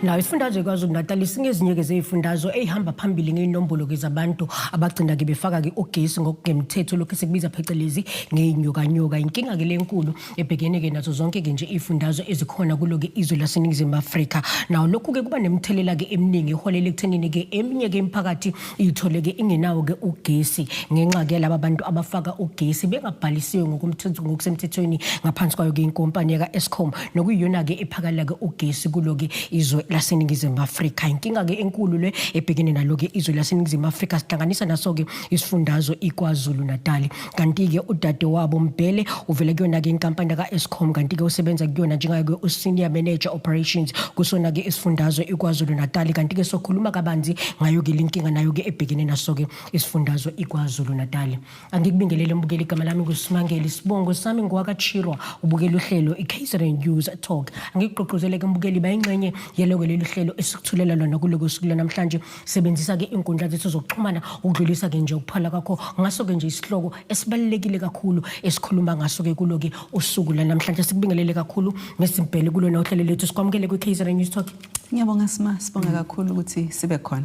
Naw isifundazwe KwaZulu-Natal singezinye zezifundazwe ehamba phambili ngeinombolo zabantu abagcina ke befaka ke ugesi ngokungemthetho lokho sikubiza phecelezi ngenyuka. Inkinga ke lenkulu ebhekene ke nazo zonke ke nje izifundazwe ezikhona kuloke izwe laseNingizimu Afrika. Naw lokhu ke kuba nemthelela ke eminingi eholele ekuthenini ke eminye ke imiphakathi ithole ke ingenawo ke ugesi ngenxa ke laba bantu abafaka ugesi bengabhalisiwe ngokusemthethweni ngaphansi kwayo ke inkompani yaka Eskom nokuyiyona ke ephakala ke ugesi kuloke izwe laseNingizimu Afrika. Inkinga ke enkulu le ebhekene naloke izwe laseNingizimu Afrika sihlanganisa naso ke isifundazwe iKwaZulu-Natal. Kanti ke udade wabo Mbele uvela kuyona ke inkampani yaka Eskom kanti ke usebenza kuyona njengayo ke senior manager operations kusona ke isifundazwe iKwaZulu-Natal. Kanti ke sokhuluma kabanzi ngayo ke linkinga nayo ke ebhekene naso ke isifundazwe iKwaZulu-Natal. Angikubingelele mbukeli igama lami kuSimangele Sibongo sami ngwakachirwa ubukela uhlelo iKaiZN News Talk. Angikuqoqozele ke mbukeli bayingxenye yeloko leli hlelo esikuthulela lona kuloko suku namhlanje sebenzisa ke inkundla zethu zokuxhumana ukudlulisa ke nje ukuphala kakho ngaso ke nje isihloko esibalekile kakhulu esikhuluma ngaso ke kuloke usuku namhlanje. Sikubingelele kakhulu ngesimpele kulona uhlelo lethu sikwamukele kwiKaiZN News Talk. Ngiyabonga sibonga kakhulu ukuthi sibe khona.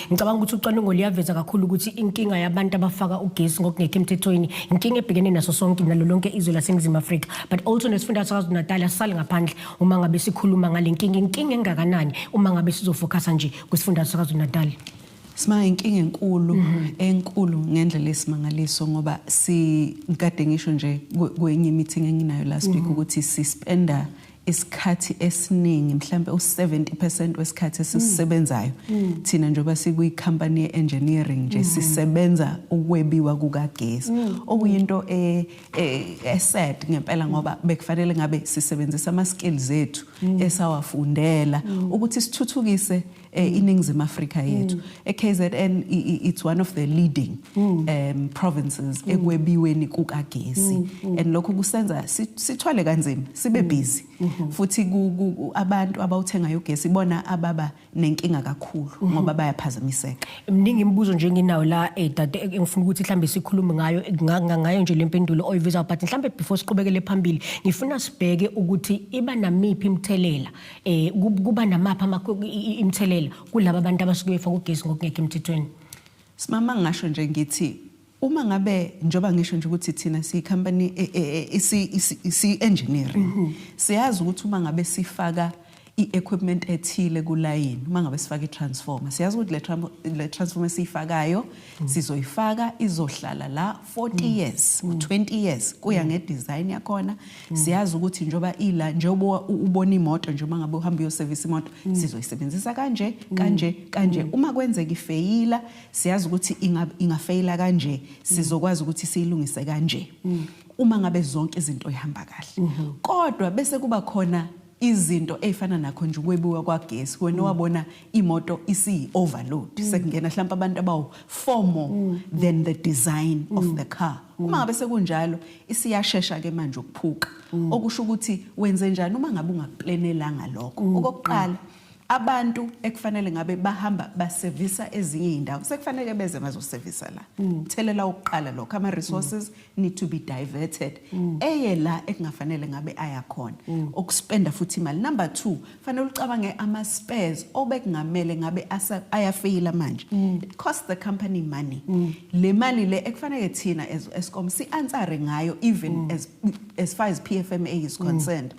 Ngicabanga ukuthi ucwaningo liyaveza kakhulu ukuthi inkinga yabantu abafaka ugesi ngokungekho emthethweni inkinga ebhekene naso sonke nalo lonke izwe laseNingizimu Afrika, but also nesifundazwe KwaZulu-Natal asali ngaphandle uma ngabe sikhuluma ngalenkinga. Inkinga engakanani uma ngabe sizofocus nje kwisifundazwe KwaZulu-Natal? Inkinga enkulu ngendlela esimangaliso ngoba ngikade ngisho nje kwenye meeting enginayo last week ukuthi sispenda isikhathi esiningi mhlambe u70% wesikhathi esisebenzayo thina njengoba sikuyikhampani ye-engineering nje sisebenza ukwebiwa kukagesi okuyinto sad ngempela ngoba bekufanele ngabe sisebenzisa ama-skills ethu esawafundela ukuthi sithuthukise iNingizimu Afrika yethu. KZN it's one of the leading provinces ekwebiweni kukagesi and lokho kusenza sithwale kanzima sibe busy futhi abantu abawuthengayo ugesi bona ababa nenkinga kakhulu ngoba bayaphazamiseka. Mningi imibuzo nje nginawo la dade engifuna ukuthi mhlambe sikhulume ngayo nje lempendulo oyiveza, but mhlambe before siqhubekele phambili ngifuna sibheke ukuthi iba namiphi imthelela kuba namapha imthelela kulabo abantu abasuke befaka ugesi ngokungekho emthethweni. Simama ngisho nje ngithi uma ngabe njoba ngisho nje ukuthi thina siyikhampani engineering siyazi ukuthi uma ngabe sifaka i-equipment ethile kulayini, uma ngabe sifaka i-transformer siyazi ukuthi le transformer siyifakayo sizoyifaka izohlala la 40 years 20 years kuya ngedesign yakhona. Siyazi ukuthi njoba ila njengoba ubona imoto njengoba ngabe uhamba uyoservice imoto sizoyisebenzisa kanje uma kwenzeka ifeyila siyazi ukuthi ingafeyila kanje sizokwazi ukuthi siyilungise kanje uma ngabe zonke izinto ihamba kahle. Kodwa bese kuba khona izinto ezifana nakho nje ukwebiwa kwagesi wena wabona imoto isi-overload sekungena mhlawumbe abantu abawu 4 more than the design of the car. Uma ngabe sekunjalo isiyashesha ke manje ukuphuka okusho ukuthi wenze njani uma ngabe ungaplanelanga lokho. Okokuqala abantu ekufanele ngabe bahamba baservisa ezinye indawo sekufanele beze bazoservisa la. Thelela ukuqala lokho ama resources need to be diverted la ekungafanele ngabe ayakhona okuspenda futhi imali. Number 2 fanele ucabange ama spares obekungamele ngabe ayafeyila manje. It costs the company money. Le mali le ekufanele thina as Eskom si-answer ngayo even as far as PFMA is concerned.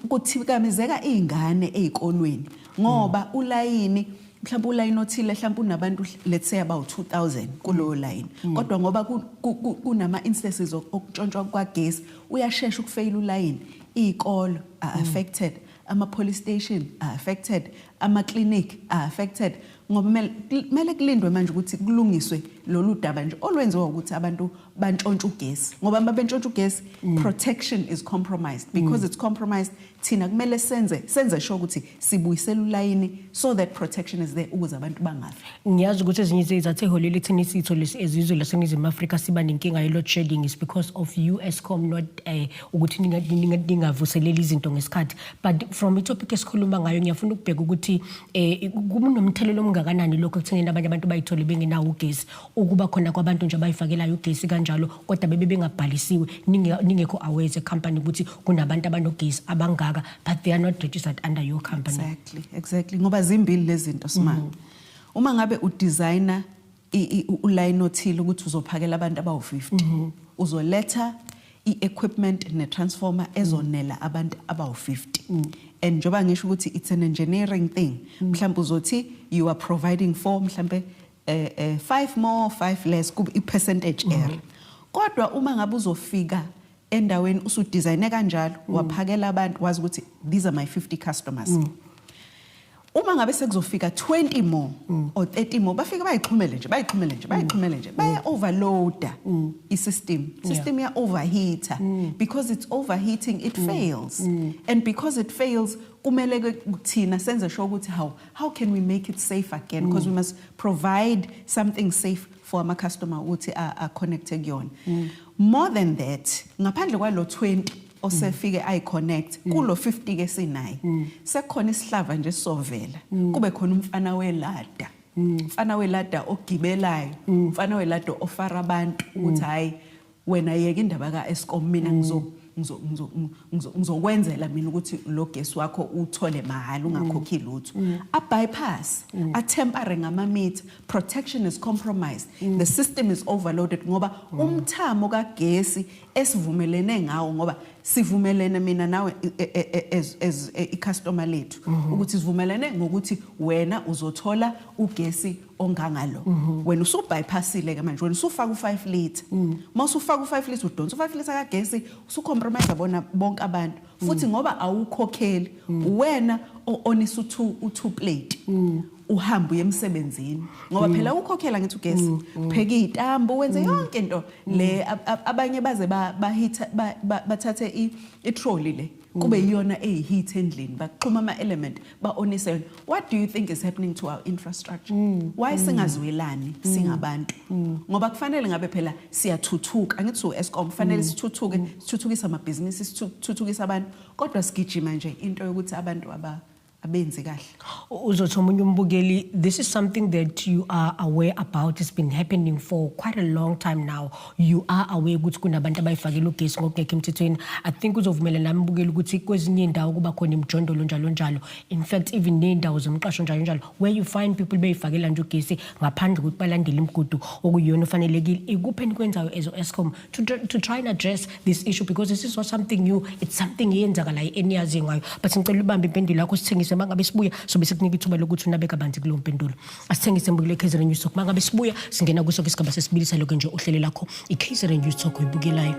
Kuthikamezeka izingane ezikolweni ngoba ulayini mhlawumbe ulayini othile mhlawumbe unabantu let's say about 2000 kulo line kodwa ngoba kunama instances okutshontshwa kwagesi uyashesha ukufeyila ulayini. Izikolo are affected, ama police station are affected, ama clinic are affected ngoba mele kulindwe manje ukuthi kulungiswe lolu daba nje olwenziwa ukuthi abantu bantshontshe ugesi ngoba bantshontshe ugesi protection is compromised. Because it's compromised thina kumele senze sure ukuthi sibuyisela ulayini so that protection is there ukuze abantu bangafi. Ngiyazi ukuthi ezinye izizathu eholele ekutheni isitho lesizwe laseNingizimu Afrika siba nenkinga ye load shedding is because of Eskom not ukuthi ningavuseleli izinto ngesikhathi, but from itopic esikhuluma ngayo ngiyafuna ukubheka ukuthi kunomthelelo kungakanani lokho ekutheni abanye abantu bayithole bengenawo ugesi ukuba khona kwabantu nje abayifakelayo ugesi kanjalo kodwa bebe bengabhalisiwe ningekho aware as a company ukuthi kunabantu abanogesi abangaka but they are not registered under your company. Exactly ngoba zimbili lezi zinto Simanga. Uma ngabe udesigner uline othile ukuthi uzophakela abantu abawu50 uzoletha i-equipment ne-transformer ezonela abantu abawu50 and njoba ngisho ukuthi it's an engineering thing mhlawumbe uzothi you are providing for mhlawumbe 5 more 5 less kube i-percentage error kodwa uma ngabe uzofika endaweni usudesign kanjalo waphakela abantu wazi ukuthi these are my 50 customers uma ngabe sekuzofika 20 more or 30 more bafika bayixhumele nje baya overload i-system ya overheater because it's overheating it fails and because it fails kumele kuthina senze sure ukuthi how can we make it safe again because we must provide something safe for ama customer ukuthi are connected kuyona more than that ngaphandle kwalo 20 osefike ayiconnect kulo 50 ke sinayi sekukhona isihlava nje sovela kube khona umfana welada ogibelayo umfana welada ofara abantu ukuthi hayi wena yeke indaba ka Eskom mina ngizokwenzela mina ukuthi lo gesi wakho uthole mahhala ungakhokhi lutho a bypass a temporary ngama meter protection is compromised the system is overloaded ngoba umthamo kagesi esivumelene ngawo ngoba sivumelene mina nawe as i-customer lethu ukuthi sivumelene ngokuthi wena uzothola ugesi ongangalo wena usubypassile ke manje wena usufaka u5 liter mase ufaka u5 liter udonsa u5 liter kagesi usukhompромisa bona bonke abantu futhi ngoba awukhokheli wena onisa u2 plate uhamba uyemsebenzini ngoba phela ukhokhela ngithi ugesi pheka izitambu wenze yonke into le abanye baze bathathe itrolley le kube yiyona eyiheat endlini baxhuma ama element baonise what do you think is happening to our infrastructure why singazwelani singabantu ngoba kufanele ngabe phela siyathuthuka angithi uEskom kufanele sithuthukisa ama businesses sithuthukisa abantu kodwa sigijima nje into yokuthi abantu abenzi kahle uzothi omunye umbukeli this is something that you are aware about it's been happening for quite a long time now you are aware ukuthi kunabantu abayifakela ugesi ngokungekho emthethweni I think uzovumela nami umbukeli ukuthi kwezinye indawo kuba khona imjondolo njalo in fact even nendawo zomqasho njalo where you find people beyifakela nje ugesi ngaphandle ukuthi balandele imigudu okuyiyona ofanelekile ikupheni kwenzayo as Eskom to try and address this issue because this is not something new it's something eyenzakala eniyazi ngayo but ngicela ubambe impendulo yakho sithengise mangabe sibuya sobe sikunika ithuba lokuthi unabeka banzi kulo mpendulo asithengise mbukile KZN News Talk mangabe sibuya singena kuso isigaba sesibilisa lokho nje uhlelo lakho iKZN News Talk uyibukelayo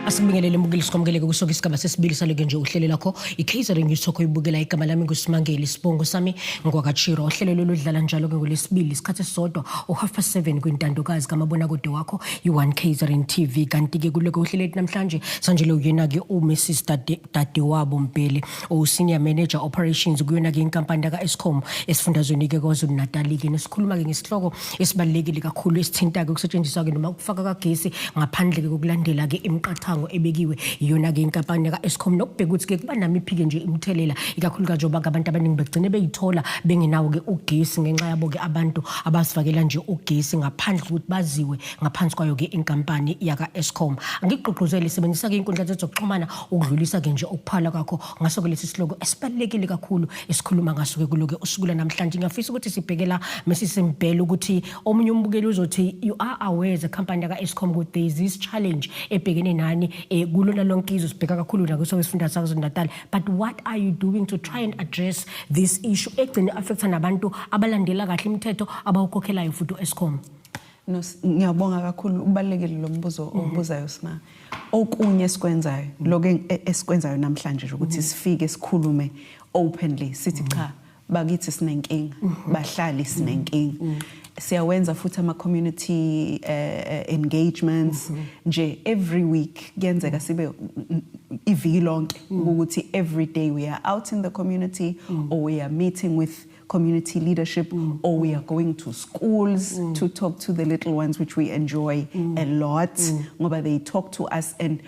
Asibingelele mbukeli sikomkeleke kusoka isigaba sesibili saloke nje uhlelo lakho iKZN News Talk uyibukela igama lami nguSimangeli Sibongo sami ngwakachiro uhlelo loludlala njalo ke ngolesibili isikhathi esodwa u7:30 kwintandokazi kamabona kude wakho i1 KZN TV kanti ke kuloko uhlelo namhlanje sanje lo yena ke uMrs Dade wabo Mpele senior manager operations kuyona ke inkampani ka Eskom esifundazweni ke KwaZulu Natal ke nesikhuluma ke ngesihloko esibalekile kakhulu esithinta ke ukusetshenziswa ke noma ukufaka kagesi ngaphandle ke kokulandela ke imiqathango ebekiwe iyona ke inkampani ka Eskom nokubheka ukuthi ke kuba nami iphike nje imthelela ikakhulukazi njoba abantu abaningi begcine beyithola bengenawo ke ugesi ngenxa yabo ke abantu abasifakela nje ugesi ngaphandle ukuthi baziwe ngaphansi kwayo ke inkampani yaka Eskom angigqugquzele sebenzisa ke inkundla zokuxhumana ukudlulisa ke nje ukuphala kwakho ngaso ke lesi sihloko esibalekile kakhulu esikhuluma ngaso ke kulo ke usukula namhlanje ngiyafisa ukuthi sibhekela mesisimbhela ukuthi omunye umbukeli uzothi you are aware as a company ka Eskom ukuthi there is this challenge ebhekene nani kulona lonke izwe sibheka kakhulu nakuso wesifunda saKwaZulu Natal but what are you doing to try and address this issue egcine affecta nabantu abalandela kahle imithetho abawukhokhelayo futhi Eskom No, ngiyabonga kakhulu ubalekile lo mbuzo obuzayo Sima. Okunye esikwenzayo lokho esikwenzayo namhlanje ukuthi sifike sikhulume openly sithi cha bakithi sinenkinga bahlali sinenkinga. Siyawenza futhi ama community engagements nje every week kuyenzeka sibe iviki lonke ukuthi every day we are out in the community or we are meeting with community leadership or we are going to schools to talk to the little ones, which we enjoy a lot ngoba they talk to us and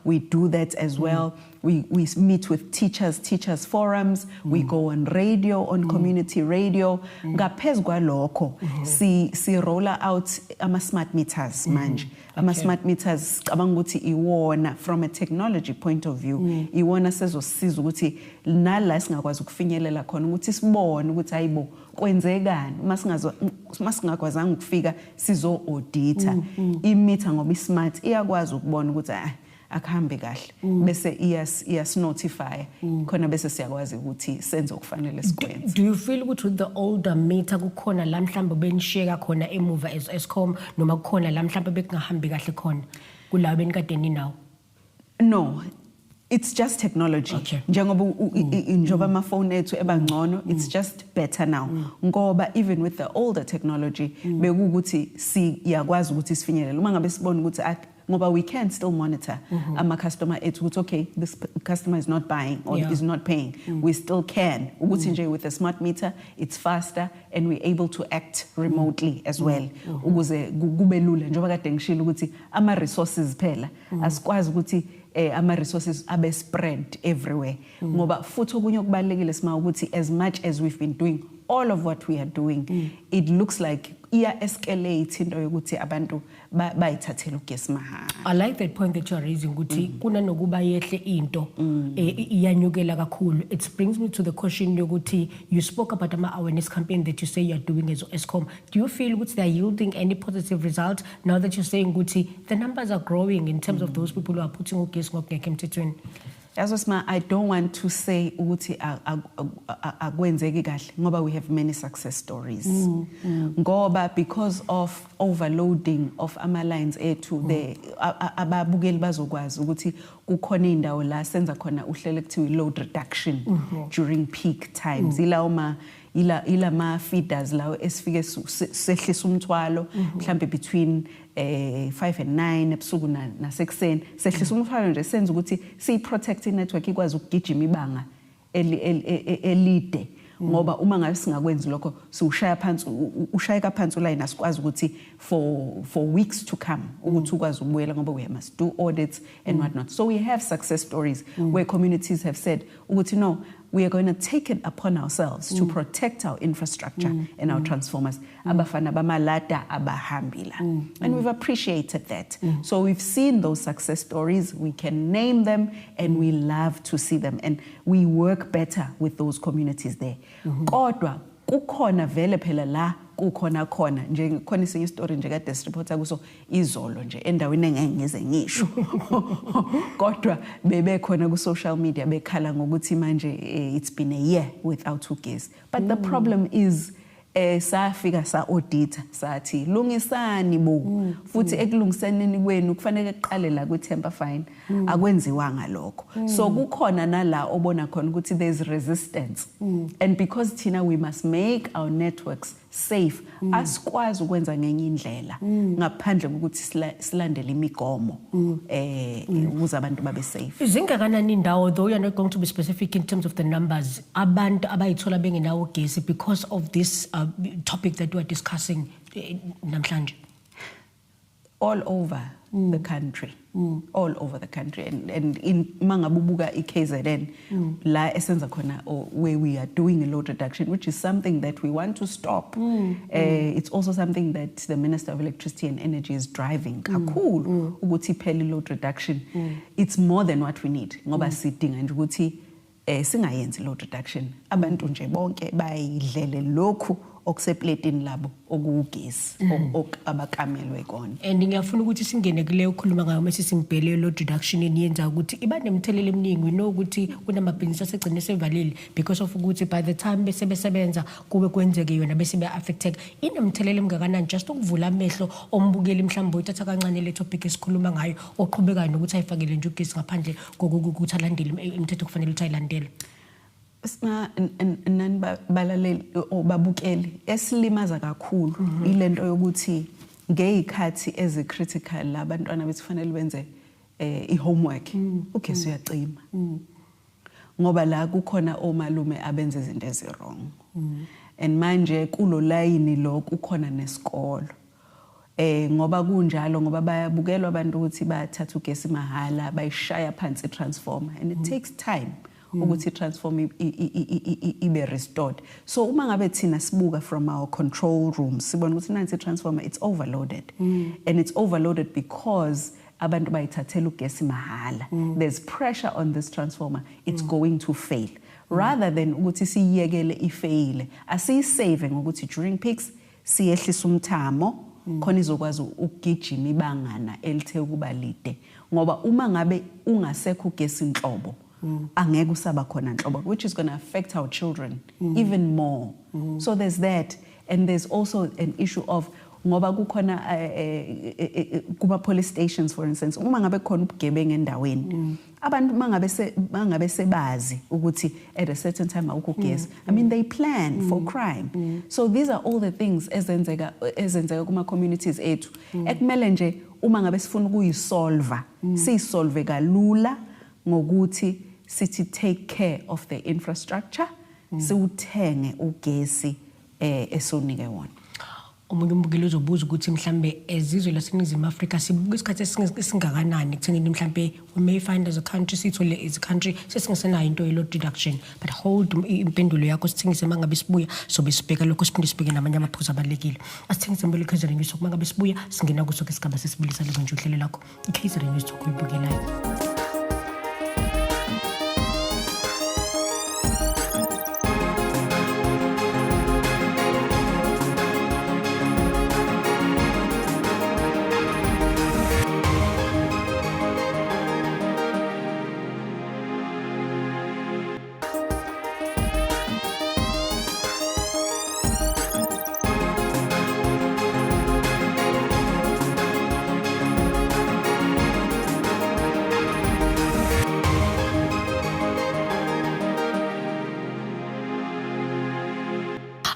we do that as well. We meet with teachers forums, we go on radio, on community radio. Ngaphezu kwalokho si roll out ama smart meters manje. Ama smart meters cabanga ukuthi iwona from a technology point of view. Iwona sezosiza ukuthi nala singakwazi ukufinyelela khona ukuthi sibone ukuthi hayibo kwenzekani masingakwazanga ukufika sizo audita. Imeter ngoba smart iyakwazi ukubona ukuthi akuhambe kahle bese iyas notify khona bese siyakwazi ukuthi senze okufanele sikwenze. Do you feel ukuthi with the older meter kukhona la mhlamba benisheka khona emuva as Eskom noma kukhona la mhlamba bekungahambi kahle khona kulawo benikade ninawo? No, it's just technology. Njengoba njoba amafoni ethu ebangcono, it's just better now. Ngoba even with the older technology bekukuthi siyakwazi ukuthi sifinyelele uma ngabe sibona ukuthi ngoba we can still monitor ama customer ethu ukuthi okay this customer is not buying or is not paying. We still can ukuthi nje with a smart meter it's faster and we're able to act remotely as well ukuze kube lula njoba kade ngishilo ukuthi ama resources phela asikwazi ukuthi ama resources abe spread everywhere ngoba futhi okunye okubalekile Sima ukuthi as much as we've been doing all of what we are doing it looks like escalate into yokuthi abantu bayithathela ugesi mahhala. I like that point that you are raising ukuthi kuna nokuba yehle into iyanyukela kakhulu. It brings me to the question yokuthi you spoke about ama awareness campaign that you say you are doing as Eskom. Do you feel ukuthi they are yielding any positive result now that you're saying ukuthi the numbers are growing in terms of those people who are putting ugesi ngokungekho emthethweni? Asma, I don't want to say ukuthi akwenzeki kahle ngoba we have many success stories. Ngoba because of overloading of ama lines ethu the ababukeli bazokwazi ukuthi kukhona indawo la senza khona uhlelo ekuthiwa load reduction during peak times. Ila ma feeders lawo esifike sehlisa umthwalo mhlambe between 5 and 9 ebusuku nasekuseni sehlisa umthwalo nje senza ukuthi si protect network ikwazi ukugijima ibanga elide ngoba uma ngabe singakwenzi lokho ushaya phansi line asikwazi ukuthi for weeks to come ukuthi ukwazi ukubuyela ngoba we must do audits and whatnot. So we have success stories where communities have said ukuthi no, we are going to take it upon ourselves to protect our infrastructure and our transformers. Abafana bamalada abahambila. And we've appreciated that. So we've seen those success stories, we can name them and we love to see them and we work better with those communities there. Kodwa kukhona vele phela la kukhona nje khona isinye story nje ka desk reporter kuso izolo nje endaweni engengeze ngisho kodwa bebe khona ku social media bekhala ngokuthi manje it's been a year without ugesi. But the problem is safika sa audit sathi lungisani bo futhi ekulungisaneni kwenu kufanele kuqale la ku Temper Fine akwenziwanga lokho. So kukhona nala obona khona ukuthi there's resistance and because thina we must make our networks safe asikwazi ukwenza ngenye indlela ngaphandle kokuthi silandele imigomo ukuze abantu babe safe. Izingakanani indawo though you're not going to be specific in terms of the numbers abantu abayithola bengenawo ugesi because of this topic that we are discussing namhlanje? All over the country. All over the country and in mangabubuka iKZN la esenza khona where we are doing a load reduction, which is something that we want to stop. It's also something that the Minister of Electricity and Energy is driving kakhulu ukuthi phela load reduction. It's more than what we need ngoba sidinga nje ukuthi singayenzi load reduction abantu nje bonke bayidlele lokhu okusepletini labo okugesi abakamelwe kona. And ngiyafuna ukuthi singene kule ukhuluma ngayo mase simbhele lo reduction eniyenza ukuthi iba nemthelelo eminingi we know ukuthi kunamabhizinisi asegcine sevalile because of ukuthi by the time bese besebenza kube kwenzeke yona bese be affected inemthelelo emngakanani just ukuvula amehlo ombukeli mhlawumbe uthatha kancane le topic esikhuluma ngayo oqhubekayo nokuthi ayifakele nje ugesi ngaphandle kokuthi alandele imithetho kufanele ukuthi ayilandele. Nani balaleli obabukeli esilimaza kakhulu ilento yokuthi ngeyikhathi ezicritical labantwana bethu fanele benze ihomework ugesi uyacima ngoba la kukhona omalume abenze izinto ezirong and manje kulo line lo kukhona nesikolo ngoba kunjalo ngoba bayabukelwa abantu ukuthi bathatha ugesi mahala bayishaya phansi transformer and it takes time ukuthi transform ibe restored. So uma ngabe thina sibuka from our control room sibona ukuthi nansi transformer it's overloaded and it's overloaded because abantu bayithathela ugesi mahala. There's pressure on this transformer, it's going to fail rather than ukuthi siyekele ifail asiyisave ngokuthi during peaks siyehlisa umthamo khona izokwazi ukugijima ibangana elithe kuba lide ngoba uma ngabe ungasekho ugesi inhlobo angeke usaba khona nhlobo which is going to affect our children even more. So there's that and there's also an issue of ngoba kukhona kuma police stations for instance uma ngabe khona ubugebengu endaweni abantu mangabe sebazi ukuthi at a certain time awukugesi I mean they plan for crime. So these are all the things ezenzeka kuma communities ethu ekumele nje uma ngabe sifuna ukuyisolve siyisolve kalula ngokuthi sithi take care of the infrastructure siuthenge ugesi esonike wona. Umuntu umbukeli uzobuza ukuthi mhlambe ezizwe laseNingizimu Afrika sibuka isikhathi esingakanani ekuthengeni mhlambe we may find as a country sithole as a country sesingasenayo into ye load reduction but hold impendulo yakho sithengise mangabe sibuya sobe sibheka lokho siphinde sibheke namanye amaphuzu abalekile asithengise mbele iKaizer News mangabe sibuya singena kuso ke sigaba sesibilisa lelo nje uhlelo lakho iKaizer News ukuyibukelayo.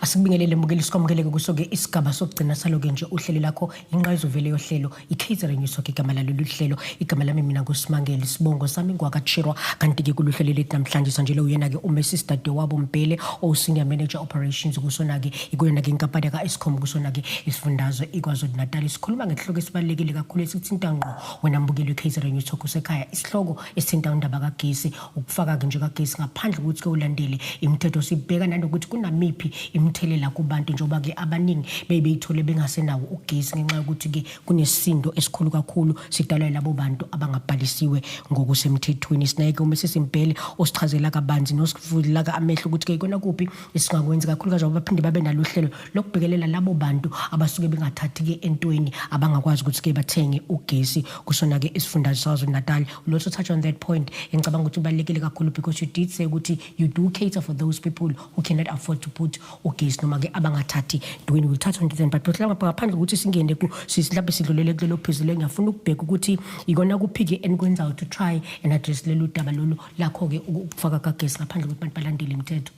Asibingelele mbukeli sikwamkeleke kusoke isigaba sokugcina saloke nje uhlelo lakho inqayizo vele yohlelo iKaizer News igama lalo luhlelo igama lami mina nguSimangeli Sibongo sami ngwakatshirwa kanti ke kuluhlelo lethu namhlanje sanjelo uyena ke uMrs Dadewabo Mbele o-Senior Manager Operations kusona ke ikuyena ke inkampani ka-Eskom kusona ke isifundazwe iKwaZulu Natal sikhuluma ngesihloko esibalekile kakhulu esithinta ngqo wena mbukeli weKaizer News kusekhaya isihloko esithinta undaba kagesi ukufaka ke nje kagesi ngaphandle ukuthi ke ulandele imithetho sibheka nanokuthi kunamiphi ithelela kubantu njoba ke abaningi beyithole bengasenawo ugesi ngenxa yokuthi ke kunesindo esikhulu kakhulu sidalwa labo bantu abangabhalisiwe ngokusemthethweni. Sinayeke uma sesimbhele osichazela kabanzi nosivula ka amehlo ukuthi ke ikona kuphi isingakwenzi kakhulu kaje abaphinde babe naluhlelo lokubhekelela labo bantu abasuke bengathathi ke entweni abangakwazi ukuthi ke bathenge ugesi kusona ke isifundazwe saZulu Natal. We'll also touch on that point ngicabanga ukuthi ubalekile kakhulu because you did say ukuthi you do cater for those people who cannot afford to put ugesi noma ke abangathathi ntweni. We'll touch on that but ngaphandle ukuthi singene ku sihlaphe sidlulele kulelo phezulu ngiyafuna ukubheka ukuthi ikona kuphi ke enikwenzayo to try and address lelo daba lolu lakho ke ukufaka kagesi ngaphandle ukuthi abantu balandele imithetho.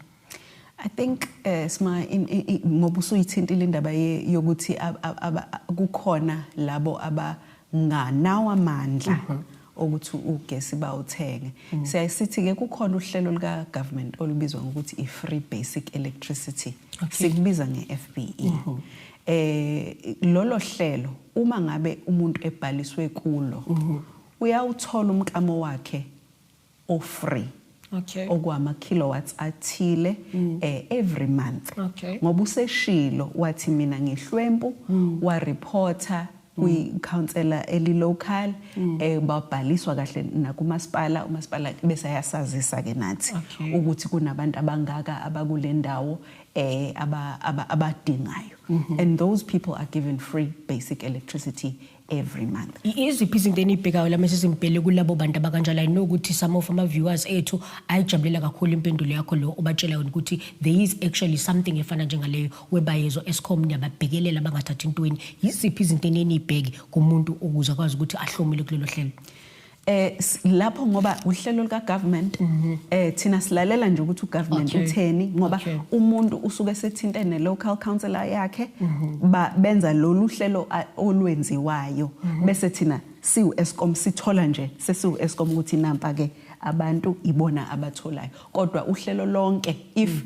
I think ngoba usuyithintile indaba yokuthi kukhona labo abanganawo amandla ukuthi ugesi bawuthenge. Siyasithi ke kukhona uhlelo lika government olubizwa ngokuthi i-free basic electricity sikubiza nge-FBE. Lolo hlelo uma ngabe umuntu ebhaliswe kulo uyawuthola umklamo wakhe o-free okwama kilowatts athile every month ngoba useshilo wathi mina ngihlwempu wa reporter kwi-councillor eli-local babhaliswa kahle nakumasipala umasipala bese ayasazisa ke nathi ukuthi kunabantu abangaka abakule ndawo abadingayo. And those people are given free basic electricity every month. Iziphi izinto enibhekayo la mesisimpele kulabo bantu abakanjalo? I know ukuthi some of our viewers ethu ayijabulela kakhulu impendulo yakho lo obatshela ukuthi there is actually something efana njengaleyo whereby yezo Eskom niyababhekelela bangathathi intweni. Yiziphi izinto enibheki kumuntu ukuze akwazi ukuthi ahlomile kulelo hlelo? Lapho ngoba uhlelo lika government thina silalela nje ukuthi ugovernment utheni ngoba umuntu usuke sethinte ne local councillor yakhe benza lolu hlelo olwenziwayo bese thina siwu Eskom sithola nje sesiwu Eskom ukuthi nampa ke abantu ibona abatholayo kodwa uhlelo lonke if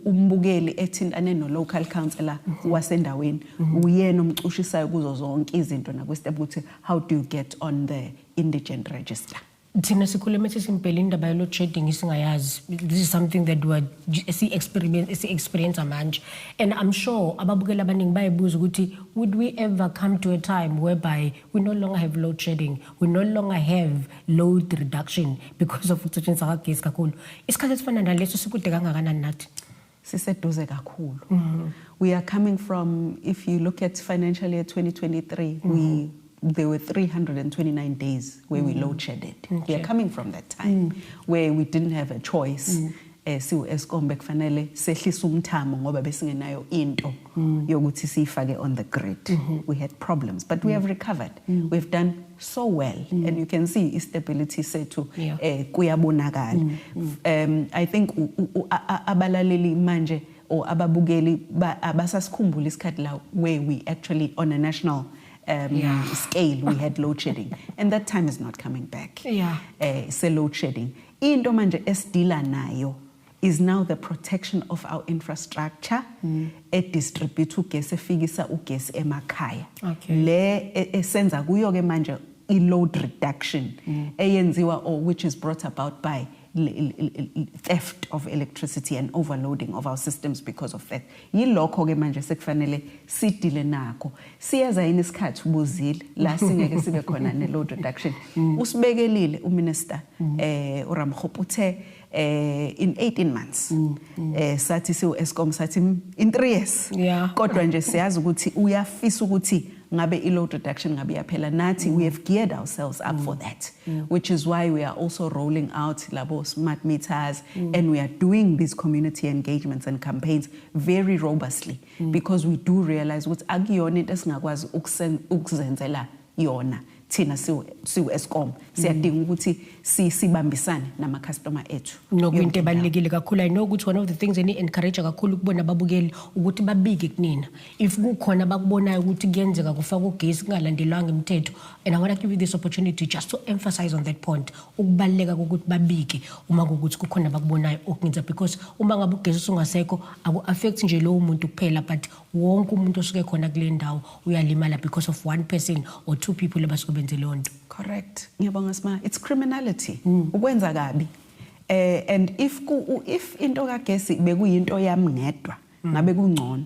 umbukeli ethintane no local councillor wasendaweni uyena umcushisayo kuzo zonke izinto nakwestep ukuthi how do you get on the indigent register. Thina sikhuluma sesimpela indaba ye load shedding isingayazi. This is something that we experience manje, and I'm sure ababukela abaningi bayibuza ukuthi would we ever come to a time whereby we no longer have load shedding, we no longer have load reduction because of ukusetshenziswa kagesi kakhulu? Isikhathi esifana naleso sikude kangakanani nathi? Siseduze kakhulu. We are coming from, if you look at financial year 2023, there were 329 days where we load shedded. We are coming from that time where we didn't have a choice. Siwu Eskom bekufanele sehlisa umthamo ngoba besingenayo into yokuthi sifake on the grid. We had problems, but we have recovered. We've done so well, and you can see stability sethu kuyabonakala. I think abalaleli manje or ababukeli abasasikhumbula isikhathi la where we actually on a national scale we had load shedding, and that time is not coming back. Se load shedding into manje esidila nayo is now the protection of our infrastructure distribute ugesi efikisa ugesi emakhaya. Le esenza kuyo ke manje i-load reduction eyenziwa or which is brought about by theft of electricity and overloading of our systems because of that. Yilokho ke manje sekufanele sidile nakho. Siyaza yini isikhathi ubuzile la singeke sibe khona ne load reduction. Usibekelile uminister uRamkgopa uthe in 18 months sathi siwu Eskom sathi in 3 years. Kodwa nje siyazi ukuthi uyafisa ukuthi ngabe i-load reduction ngabe yaphela nathi. We have geared ourselves up for that, which is why we are also rolling out labo smart meters and we are doing these community engagements and campaigns very robustly because we do realize ukuthi akuyona into esingakwazi ukuzenzela yona. Thina siwu Eskom siyadinga ukuthi sibambisane nama customer ethu. Nokwinto ebalekile kakhulu. I know ukuthi one of the things eni encourage kakhulu kubona ababukeli ukuthi babike kunina if kukhona bakubonayo ukuthi kuyenzeka kufaka ugesi kungalandelwanga imithetho, and I want to give you this opportunity just to emphasize on that point ukubaleka ukuthi babike uma ukuthi kukhona bakubonayo okungenza, because uma ngabe ugesi usungasekho aku affect nje lo umuntu kuphela but wonke umuntu osuke khona kule ndawo uyalimala because of one person or two people abasebenzele lonto. Correct. Ngiyabonga Sma. It's criminality. Ukwenza kabi. And if into kagesi bekuyinto yami ngedwa ngabe kungcono.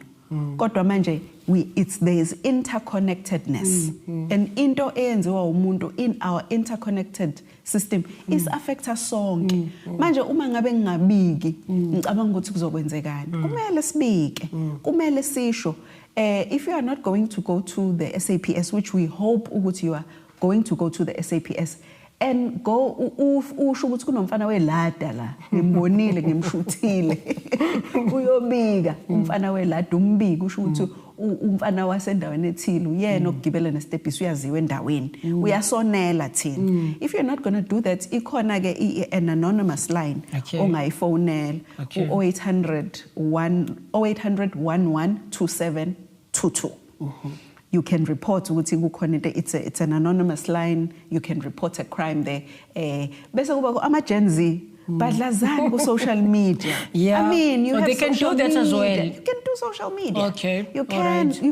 Kodwa manje there is interconnectedness. And into eyenziwa umuntu in our interconnected system is affect us sonke. Manje uma ngabe ngingabiki ngicabanga ukuthi kuzokwenzekani. Kumele sibike. Kumele sisho. If you are not going to go to the SAPS, which we hope ukuthi you are going to go to the SAPS, and go usho ukuthi kunomfana welada la ngimbonile ngimshuthile uyobika umfana welada umbika usho ukuthi umfana wasendaweni ethile uyena okugibela nesitebhisi uyaziwe endaweni uyasonela thina. If you're not going to do that, ikhona ke an anonymous line ongayifonela 0800 112722. You can report ukuthi kukhona into, it's an anonymous line. You can report a crime there. Bese kuba ama Gen Z badlazana ku social media. I mean, you have they can do that media. as well. You can do social media. Okay. You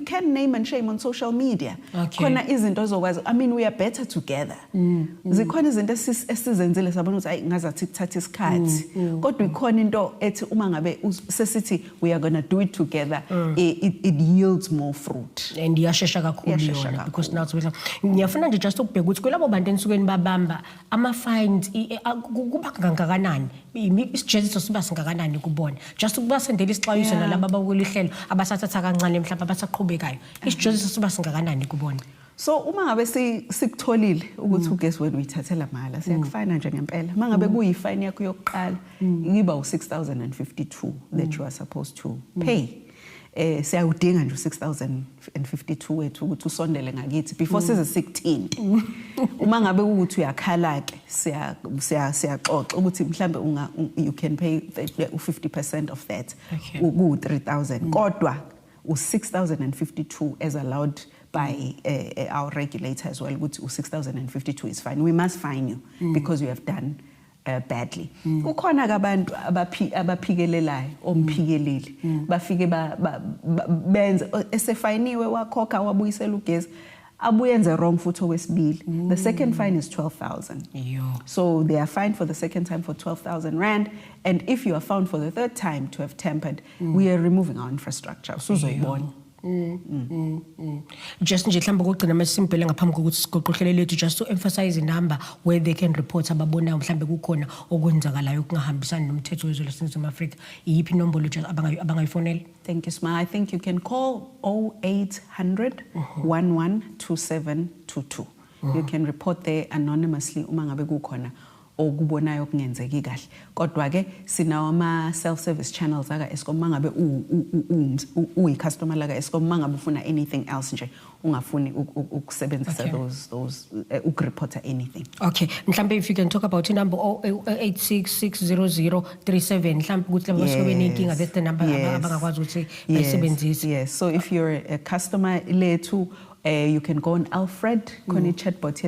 can name and shame on social media. Khona izinto zokwazi. I mean, we are better together. Zikhona izinto esizenzile sabona ukuthi ayi ngazathi kuthatha isikhathi. Kodwa ikhona into ethi uma ngabe sesithi we are going to do it together, it yields more fruit. And yashesha kakhulu yona because now ngiyafuna nje just ukubheka ukuthi kulabo bantu ensukwini babamba ama fines kuba kangakani singakanani isijeziso siba singakanani kubona just ukuba sendela isixwayiso nalabo abakulihlelo abasathatha kancane mhlawumbe abasaqhubekayo isijeziso siba singakanani kubona. So uma ngabe sikutholile ukuthi ugesi wena uyithathela mahala siyakufana nje ngempela mangabe kuyifine yakho yokuqala iba u6052 that you are supposed to pay. Siyawudinga nje u6052 wethu ukuthi usondele ngakithi before size sikuthini. Uma ngabe ukuthi uyakhala ke siyaxoxa ukuthi mhlambe you can pay 50% of that ku 3000 kodwa u6052 as allowed by our regulator as well ukuthi u6052 is fine. We must fine you because you have done badly. Ukhona ke abantu abaphikelelayo omphikeleli bafike benze esefayiniwe wakhokha wabuyisela ugesi abuyenze wrong futhi okwesibili. The second fine is 12,000. So they are fined for the second time for 12,000 rand, and if you are found for the third time to have tampered, we are removing our infrastructure. Usuzoyibona. Just nje mhlawumbe ukugcina masimpele ngaphambi kokuthi sigoqohlele lethu just to emphasize number where they can report ababona mhlawumbe kukhona okwenzakalayo okungahambisani nomthetho wezwe laseNingizimu Afrika. Iyiphi inombolo just abangayifonela? Thank you, Sma. I think you can call 0800 112722. You can report there anonymously uma ngabe kukhona okubonayo okungenzeki kahle. Kodwa ke sinawo ama self service channels aka Eskom mangabe uyi customer la ka Eskom mangabe ufuna anything else nje ungafuni ukusebenzisa those ukureporta anything. Okay, mhlambe if you can talk about number 08660037 mhlambe ukuthi labo sobe nenkinga that's the number abangakwazi ukuthi bayisebenzise. Yes, so if you're a customer lethu you can go on Alfred, Koni chatbot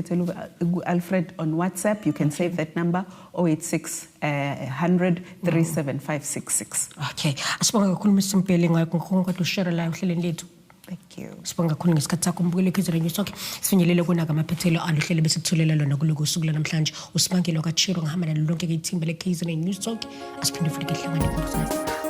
Alfred on WhatsApp. You can save that number 086 100 37566. Okay. Asibonga kakhulu Msimpele ngakho share la uhleleni lethu. Thank you. Sibonga kakhulu ngesikhathi sakho mbukele Khizera News Talk. Sifinyelele kona ngamaphethelo aluhlele bese kutholela lona kuloko usuku namhlanje. Usibangelo kaChiro ngahamba nalo lonke ke ithimba leKhizera News Talk. Asiphinde futhi ke hlangane